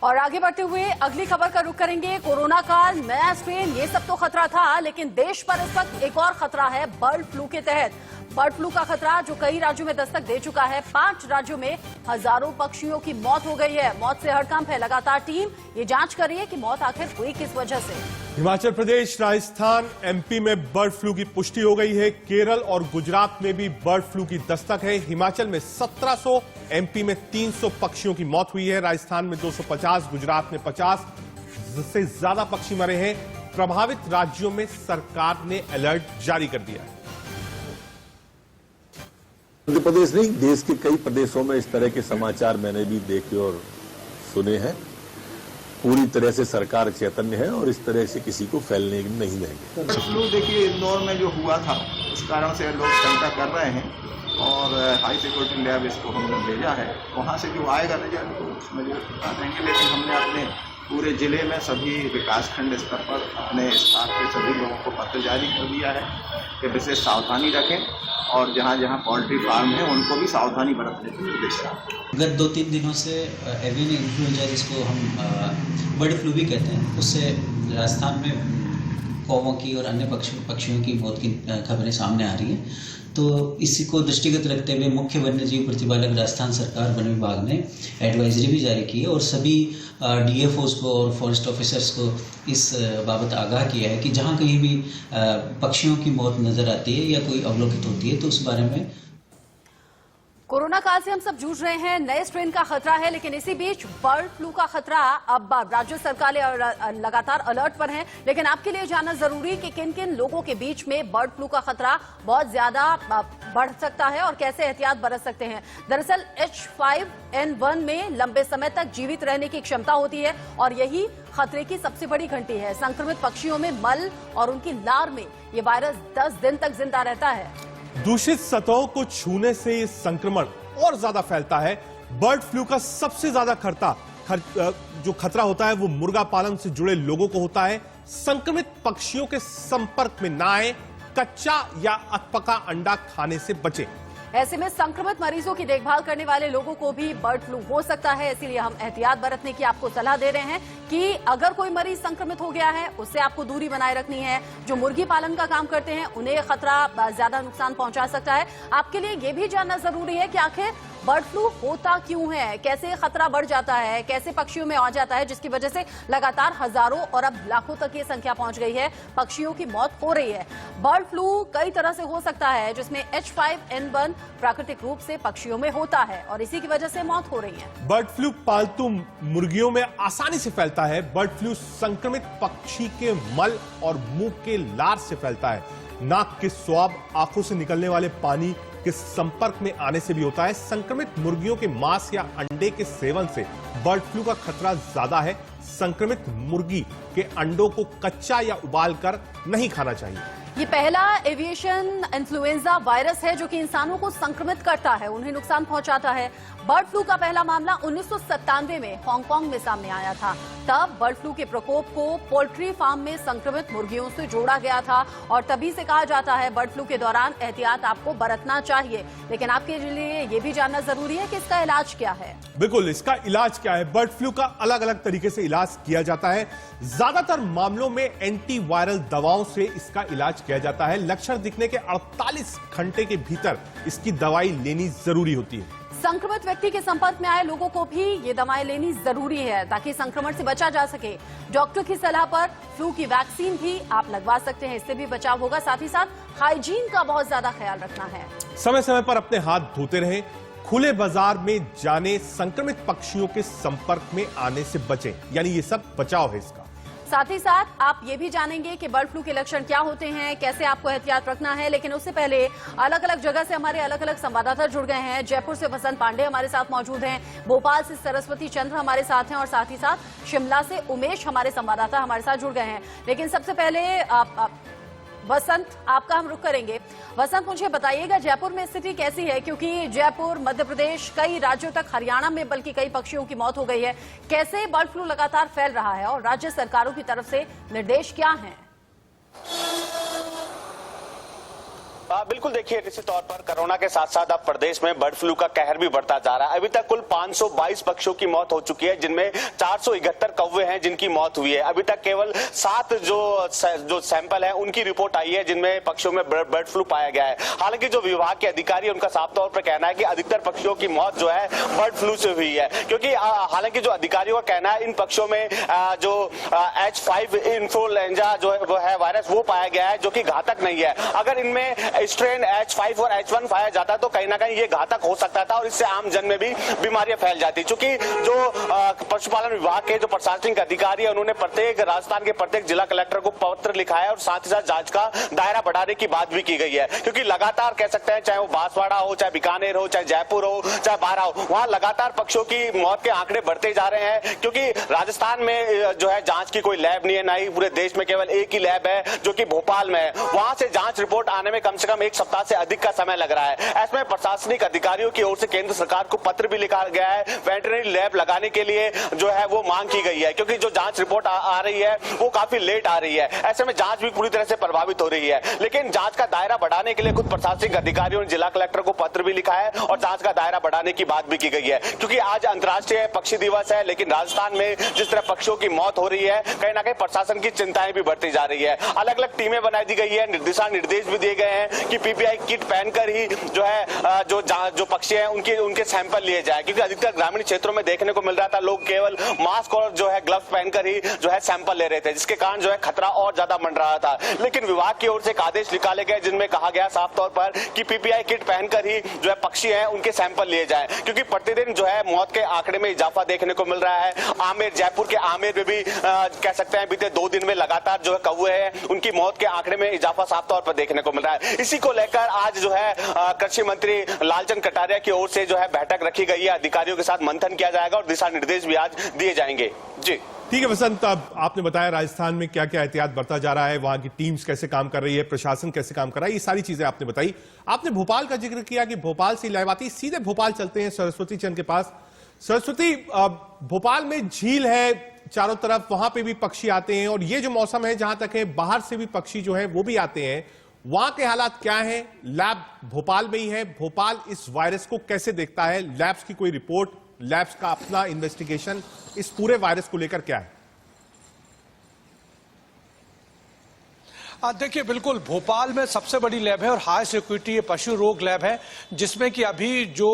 और आगे बढ़ते हुए अगली खबर का रुख करेंगे। कोरोना का नया स्ट्रेन, ये सब तो खतरा था, लेकिन देश पर इस वक्त एक और खतरा है बर्ड फ्लू के तहत। बर्ड फ्लू का खतरा जो कई राज्यों में दस्तक दे चुका है। 5 राज्यों में हजारों पक्षियों की मौत हो गई है। मौत से हड़कंप है। लगातार टीम ये जांच कर रही है कि मौत आखिर हुई किस वजह से। हिमाचल प्रदेश, राजस्थान, एमपी में बर्ड फ्लू की पुष्टि हो गई है। केरल और गुजरात में भी बर्ड फ्लू की दस्तक है। हिमाचल में 1700, एमपी में 300 पक्षियों की मौत हुई है। राजस्थान में 250, गुजरात में 50 से ज्यादा पक्षी मरे हैं। प्रभावित राज्यों में सरकार ने अलर्ट जारी कर दिया है। मध्य प्रदेश नहीं, देश के कई प्रदेशों में इस तरह के समाचार मैंने भी देखे और सुने हैं। पूरी तरह से सरकार चैतन्य है और इस तरह से किसी को फैलने नहीं देंगे। फ्लू देखिए इंदौर में जो हुआ था उस कारण से लोग शंका कर रहे हैं और हाई सिक्योरिटी लैब इसको हमने भेजा है। वहाँ से जो आएगा रिजल्ट तो उसमें जो बता देंगे, लेकिन हमने अपने पूरे जिले में सभी विकासखंड स्तर पर अपने स्टाफ के सभी लोगों को पत्र जारी कर दिया है कि विशेष सावधानी रखें और जहाँ जहाँ पोल्ट्री फार्म है उनको भी सावधानी बरतने की निर्देश है। गत 2-3 दिनों से एवियन इन्फ्लुएंजा, जिसको हम बर्ड फ्लू भी कहते हैं, उससे राजस्थान में कौवों की और अन्य पक्षियों की मौत की खबरें सामने आ रही हैं। तो इसी को दृष्टिगत रखते हुए मुख्य वन्यजीव प्रतिपालक राजस्थान सरकार वन विभाग ने एडवाइजरी भी जारी की है और सभी डीएफओज को और फॉरेस्ट ऑफिसर्स को इस बाबत आगाह किया है कि जहां कहीं भी पक्षियों की मौत नजर आती है या कोई अवलोकित होती है तो उस बारे में। कोरोना काल से हम सब जूझ रहे हैं, नए स्ट्रेन का खतरा है, लेकिन इसी बीच बर्ड फ्लू का खतरा। अब राज्य सरकारें लगातार अलर्ट पर हैं, लेकिन आपके लिए जानना जरूरी कि किन किन लोगों के बीच में बर्ड फ्लू का खतरा बहुत ज्यादा बढ़ सकता है और कैसे एहतियात बरत सकते हैं। दरअसल H5N1 में लंबे समय तक जीवित रहने की क्षमता होती है और यही खतरे की सबसे बड़ी घंटी है। संक्रमित पक्षियों में मल और उनकी लार में ये वायरस 10 दिन तक जिंदा रहता है। दूषित सतहों को छूने से ये संक्रमण और ज्यादा फैलता है। बर्ड फ्लू का सबसे ज्यादा जो खतरा होता है वो मुर्गा पालन से जुड़े लोगों को होता है। संक्रमित पक्षियों के संपर्क में ना आए, कच्चा या अधपका अंडा खाने से बचें। ऐसे में संक्रमित मरीजों की देखभाल करने वाले लोगों को भी बर्ड फ्लू हो सकता है, इसीलिए हम एहतियात बरतने की आपको सलाह दे रहे हैं कि अगर कोई मरीज संक्रमित हो गया है उससे आपको दूरी बनाए रखनी है। जो मुर्गी पालन का काम करते हैं उन्हें खतरा ज्यादा नुकसान पहुंचा सकता है। आपके लिए यह भी जानना जरूरी है कि आखिर बर्ड फ्लू होता क्यों है, कैसे खतरा बढ़ जाता है, कैसे पक्षियों में आ जाता है, जिसकी वजह से लगातार हजारों और अब लाखों तक ये संख्या पहुंच गई है, पक्षियों की मौत हो रही है। बर्ड फ्लू कई तरह से हो सकता है, जिसमें H5N1 प्राकृतिक रूप से पक्षियों में होता है और इसी की वजह से मौत हो रही है। बर्ड फ्लू पालतू मुर्गियों में आसानी से फैलता है। बर्ड फ्लू संक्रमित पक्षी के मल और मुंह के लार से फैलता है। नाक के स्वाब, आंखों से निकलने वाले पानी के संपर्क में आने से भी होता है। संक्रमित मुर्गियों के मांस या अंडे के सेवन से बर्ड फ्लू का खतरा ज्यादा है। संक्रमित मुर्गी के अंडों को कच्चा या उबालकर नहीं खाना चाहिए। ये पहला एविएशन इन्फ्लुएंजा वायरस है जो कि इंसानों को संक्रमित करता है, उन्हें नुकसान पहुंचाता है। बर्ड फ्लू का पहला मामला 1997 में हांगकांग में सामने आया था। तब बर्ड फ्लू के प्रकोप को पोल्ट्री फार्म में संक्रमित मुर्गियों से जोड़ा गया था और तभी से कहा जाता है बर्ड फ्लू के दौरान एहतियात आपको बरतना चाहिए। लेकिन आपके लिए ये भी जानना जरूरी है कि इसका इलाज क्या है। बिल्कुल, इसका इलाज क्या है। बर्ड फ्लू का अलग अलग तरीके से इलाज किया जाता है। ज्यादातर मामलों में एंटीवायरल दवाओं से इसका इलाज किया जाता है। लक्षण दिखने के 48 घंटे के भीतर इसकी दवाई लेनी जरूरी होती है। संक्रमित व्यक्ति के संपर्क में आए लोगों को भी ये दवाएं लेनी जरूरी है ताकि संक्रमण से बचा जा सके। डॉक्टर की सलाह पर फ्लू की वैक्सीन भी आप लगवा सकते हैं, इससे भी बचाव होगा। साथ ही साथ हाइजीन का बहुत ज्यादा ख्याल रखना है। समय समय पर अपने हाथ धोते रहें। खुले बाजार में जाने, संक्रमित पक्षियों के संपर्क में आने से बचें। यानी ये सब बचाव है इसका। साथ ही साथ आप ये भी जानेंगे कि बर्ड फ्लू के लक्षण क्या होते हैं, कैसे आपको एहतियात रखना है। लेकिन उससे पहले अलग अलग जगह से हमारे अलग अलग संवाददाता जुड़ गए हैं। जयपुर से वसंत पांडे हमारे साथ मौजूद हैं, भोपाल से सरस्वती चंद्र हमारे साथ हैं और साथ ही साथ शिमला से उमेश हमारे संवाददाता हमारे साथ जुड़ गए हैं। लेकिन सबसे पहले वसंत, आपका हम रुख करेंगे। वसंत, मुझे बताइएगा जयपुर में स्थिति कैसी है, क्योंकि जयपुर, मध्य प्रदेश, कई राज्यों तक, हरियाणा में बल्कि कई पक्षियों की मौत हो गई है। कैसे बर्ड फ्लू लगातार फैल रहा है और राज्य सरकारों की तरफ से निर्देश क्या हैं? बिल्कुल, देखिए निश्चित तौर पर कोरोना के साथ साथ अब प्रदेश में बर्ड फ्लू का कहर भी बढ़ता जा रहा है। अभी तक कुल 522 पक्षियों की मौत हो चुकी है, जिनमें 471 कौवे हैं जिनकी मौत हुई है। अभी तक केवल 7 जो सैंपल है उनकी रिपोर्ट आई है जिनमें पक्षियों में बर्ड फ्लू पाया गया है। हालांकि जो विभाग के अधिकारी उनका साफ तौर पर कहना है कि अधिकतर पक्षियों की मौत जो है बर्ड फ्लू से हुई है, क्योंकि हालांकि जो अधिकारियों का कहना है इन पक्षियों में जो H5 इन्फ्लुएंजा जो है वायरस वो पाया गया है, जो कि घातक नहीं है। अगर इनमें स्ट्रेन H5 और H1 पाया जाता तो कहीं ना कहीं ये घातक हो सकता था और इससे आम जन में भी बीमारियां फैल जाती। चूंकि जो पशुपालन विभाग के जो प्रशासनिक अधिकारी है उन्होंने राजस्थान के प्रत्येक जिला कलेक्टर को पत्र लिखा है और साथ ही साथ जांच का दायरा बढ़ाने की बात भी की गई है, क्योंकि लगातार कह सकते हैं चाहे वो बांसवाड़ा हो, चाहे बीकानेर हो, चाहे जयपुर हो, चाहे बारा हो, वहां लगातार पक्षियों की मौत के आंकड़े बढ़ते जा रहे हैं। क्योंकि राजस्थान में जो है जांच की कोई लैब नहीं है, ना ही पूरे देश में केवल एक ही लैब है जो कि भोपाल में है। वहां से जांच रिपोर्ट आने में कम से कम 1 सप्ताह से अधिक का समय लग रहा है। ऐसे में प्रशासनिक अधिकारियों की ओर से केंद्र सरकार को पत्र भी लिखा गया है, वेटरनरी लैब लगाने के लिए जो है वो मांग की गई है, क्योंकि जो जांच रिपोर्ट आ रही है वो काफी लेट आ रही है। ऐसे में जांच भी पूरी तरह से प्रभावित हो रही है। लेकिन जांच का दायरा बढ़ाने के लिए खुद प्रशासनिक अधिकारियों ने जिला कलेक्टर को पत्र भी लिखा है और जांच का दायरा बढ़ाने की बात भी की गई है, क्योंकि आज अंतर्राष्ट्रीय पक्षी दिवस है। लेकिन राजस्थान में जिस तरह पक्षियों की मौत हो रही है, कहीं ना कहीं प्रशासन की चिंताएं भी बढ़ती जा रही है। अलग अलग टीमें बना दी गई है, दिशा निर्देश भी दिए गए हैं कि पीपीआई किट पहनकर ही जो है जो पक्षी हैं उनके सैंपल लिए जाए, क्योंकि अधिकतर ग्रामीण क्षेत्रों में देखने को मिल रहा था लोग केवल मास्क और जो है ग्लव्स पहनकर ही जो है सैंपल ले रहे थे, जिसके कारण जो है खतरा और ज्यादा मंडरा रहा था। लेकिन विभाग की ओर से एक आदेश निकाले गए जिनमें कहा गया साफ तौर पर कि पीपीआई किट पहनकर ही जो है पक्षी हैं उनके सैंपल लिए जाएं, क्योंकि प्रतिदिन जो है मौत के आंकड़े में इजाफा देखने को मिल रहा है। आमेर, जयपुर के आमेर में भी कह सकते हैं बीते 2 दिन में लगातार जो है कौवे हैं उनकी मौत के आंकड़े में इजाफा साफ तौर पर देखने को मिल रहा है। इसी को लेकर आज जो है कृषि मंत्री लालचंद कटारिया की ओर से जो है बैठक रखी गई है, अधिकारियों के साथ मंथन किया जाएगा और दिशा निर्देश भी आज दिए जाएंगे। जी ठीक है वसंत, अब आपने बताया राजस्थान में क्या क्या एहतियात बरता जा रहा है, वहां की टीम्स कैसे काम कर रही है, प्रशासन कैसे काम कर रहा है, ये सारी चीजें आपने बताई। आपने भोपाल का जिक्र किया कि भोपाल से लाइव आती, सीधे भोपाल चलते हैं सरस्वती चंद के पास। सरस्वती, भोपाल में झील है चारों तरफ, वहां पे भी पक्षी आते हैं और ये जो मौसम है जहां तक है बाहर से भी पक्षी जो है वो भी आते हैं, वहां के हालात क्या हैं? लैब भोपाल में ही है, भोपाल इस वायरस को कैसे देखता है? लैब्स की कोई रिपोर्ट, लैब्स का अपना इन्वेस्टिगेशन इस पूरे वायरस को लेकर क्या है? देखिए, बिल्कुल भोपाल में सबसे बड़ी लैब है और हाई सिक्योरिटी ये पशु रोग लैब है, जिसमें कि अभी जो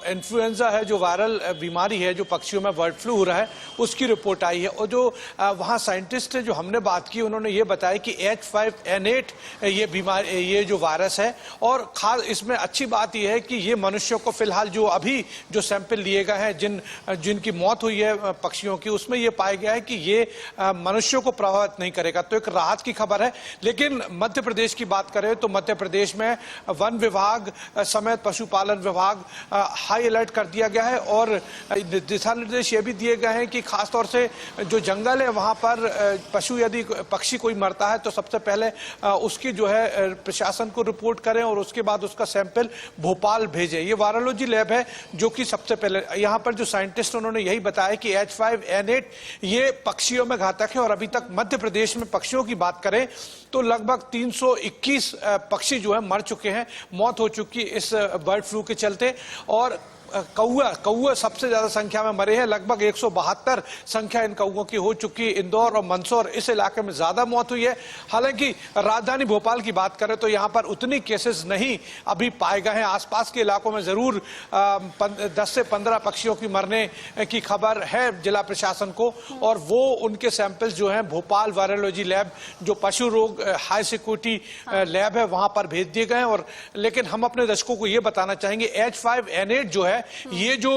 इन्फ्लुएंजा है, जो वायरल बीमारी है जो पक्षियों में बर्ड फ्लू हो रहा है, उसकी रिपोर्ट आई है। और जो वहाँ साइंटिस्ट जो हमने बात की उन्होंने ये बताया कि H5N8 ये बीमारी, ये जो वायरस है, और खास इसमें अच्छी बात यह है कि ये मनुष्यों को फिलहाल जो अभी जो सैंपल लिए गए हैं जिनकी मौत हुई है पक्षियों की, उसमें यह पाया गया है कि ये मनुष्यों को प्रभावित नहीं करेगा, तो एक राहत की खबर है। लेकिन मध्य प्रदेश की बात करें तो मध्य प्रदेश में वन विभाग समेत पशुपालन विभाग हाई अलर्ट कर दिया गया है और दिशा निर्देश ये भी दिए गए हैं कि खासतौर से जो जंगल है वहां पर यदि पक्षी कोई मरता है तो सबसे पहले उसकी जो है प्रशासन को रिपोर्ट करें और उसके बाद उसका सैंपल भोपाल भेजें। ये वायरोलॉजी लैब है जो कि सबसे पहले यहाँ पर जो साइंटिस्ट उन्होंने यही बताया कि H5N8 ये पक्षियों में घातक है और अभी तक मध्य प्रदेश में पक्षियों की बात करें तो लगभग 321 पक्षी जो है मर चुके हैं, मौत हो चुकी इस बर्ड फ्लू के चलते। और कौआ सबसे ज्यादा संख्या में मरे हैं, लगभग 172 संख्या इन कौओं की हो चुकी। इंदौर और मंदसौर इस इलाके में ज्यादा मौत हुई है। हालांकि राजधानी भोपाल की बात करें तो यहां पर उतनी केसेस नहीं अभी पाए गए हैं। आसपास के इलाकों में जरूर 10 से 15 पक्षियों की मरने की खबर है जिला प्रशासन को, और वो उनके सैंपल्स जो है भोपाल वायरोलॉजी लैब जो पशु रोग हाई सिक्योरिटी लैब है वहां पर भेज दिए गए हैं। और लेकिन हम अपने दर्शकों को यह बताना चाहेंगे H5N8 जो है ये जो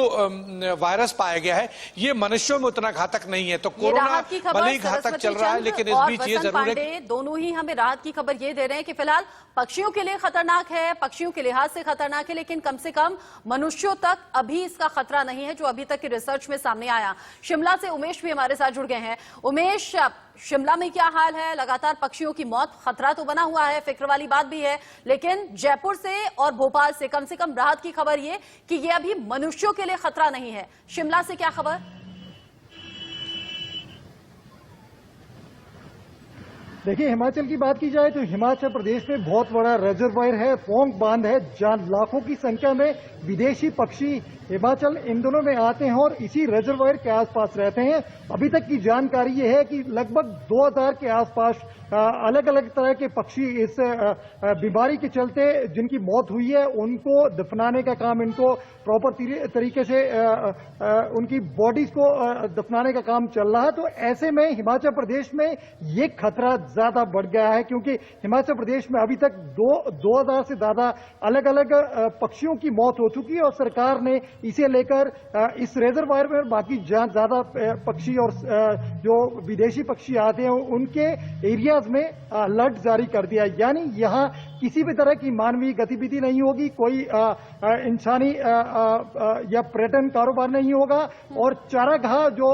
वायरस पाया गया है ये मनुष्यों में उतना घातक नहीं है। तो कोरोना भले ही घातक चल रहा है लेकिन इस बीच ये जरूर है, दोनों ही हमें राहत की खबर ये दे रहे हैं कि फिलहाल पक्षियों के लिए खतरनाक है, पक्षियों के लिहाज से खतरनाक है, लेकिन कम से कम मनुष्यों तक अभी इसका खतरा नहीं है, जो अभी तक की रिसर्च में सामने आया। शिमला से उमेश भी हमारे साथ जुड़ गए हैं। उमेश, शिमला में क्या हाल है? लगातार पक्षियों की मौत, खतरा तो बना हुआ है, फिक्र वाली बात भी है, लेकिन जयपुर से और भोपाल से कम राहत की खबर ये कि ये अभी मनुष्यों के लिए खतरा नहीं है। शिमला से क्या खबर? देखिए, हिमाचल की बात की जाए तो हिमाचल प्रदेश में बहुत बड़ा रिजर्वायर है, पोंग बांध है, जहां लाखों की संख्या में विदेशी पक्षी हिमाचल इन दिनों में आते हैं और इसी रिजर्वायर के आसपास रहते हैं। अभी तक की जानकारी ये है कि लगभग 2000 के आसपास अलग अलग तरह के पक्षी इस बीमारी के चलते जिनकी मौत हुई है, उनको दफनाने का काम, इनको प्रॉपर तरीके से उनकी बॉडीज को दफनाने का काम चल रहा है। तो ऐसे में हिमाचल प्रदेश में ये खतरा ज्यादा बढ़ गया है, क्योंकि हिमाचल प्रदेश में अभी तक 2000 से ज्यादा अलग अलग पक्षियों की मौत हो चुकी है और सरकार ने इसे लेकर इस रिजर्वायर में बाकी जहां ज्यादा पक्षी और जो विदेशी पक्षी आते हैं उनके एरियाज में अलर्ट जारी कर दिया। यानी यहां किसी भी तरह की मानवीय गतिविधि नहीं होगी, कोई इंसानी या पर्यटन कारोबार नहीं होगा और चारागाह जो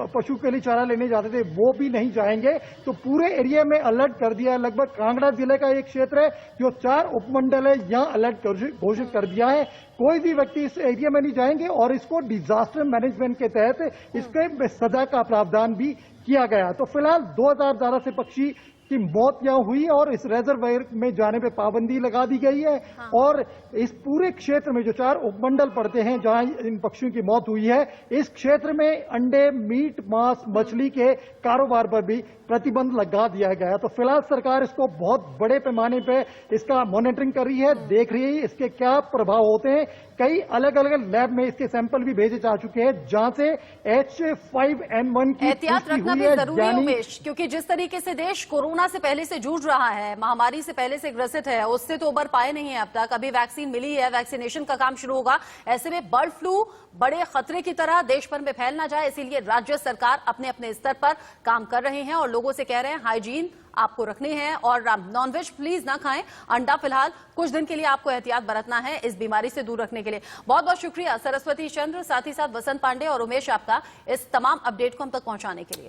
पशु के लिए चारा लेने जाते थे वो भी नहीं जाएंगे। तो पूरे एरिया में अलर्ट कर दिया है। लगभग कांगड़ा जिले का एक क्षेत्र है जो 4 उपमंडल है, यहां अलर्ट घोषित कर दिया है। कोई भी व्यक्ति इस एरिया में नहीं जाएंगे और इसको डिजास्टर मैनेजमेंट के तहत इसके सजा का प्रावधान भी किया गया। तो फिलहाल 2000 ज्यादा से पक्षी की मौत यहां हुई और इस रिजर्वायर में जाने पे पाबंदी लगा दी गई है। और इस पूरे क्षेत्र में जो 4 उपमंडल पड़ते हैं जहां इन पक्षियों की मौत हुई है, इस क्षेत्र में अंडे, मीट, मांस, मछली के कारोबार पर भी प्रतिबंध लगा दिया गया है। तो फिलहाल सरकार इसको बहुत बड़े पैमाने पे इसका मॉनिटरिंग कर रही है, देख रही है इसके क्या प्रभाव होते हैं। कई अलग अलग लैब में इसके सैंपल भी भेजे जा चुके हैं जहां से H5N1 की एहतियात रखना भी जरूरी है उमेश, क्योंकि जिस तरीके से देश कोरोना से पहले से जूझ रहा है, महामारी से पहले से ग्रसित है, उससे तो उबर पाए नहीं है अब तक। अभी वैक्सीन मिली है, वैक्सीनेशन का काम शुरू होगा। ऐसे में बर्ड फ्लू बड़े खतरे की तरह देश भर में फैल ना जाए, इसीलिए राज्य सरकार अपने अपने स्तर पर काम कर रहे हैं और लोगों से कह रहे हैं हाइजीन आपको रखनी है और नॉनवेज प्लीज ना खाएं। अंडा फिलहाल कुछ दिन के लिए आपको एहतियात बरतना है इस बीमारी से दूर रखने के लिए। बहुत बहुत शुक्रिया सरस्वती चंद्र, साथ ही साथ वसंत पांडे और उमेश आपका इस तमाम अपडेट को हम तक पहुंचाने के लिए।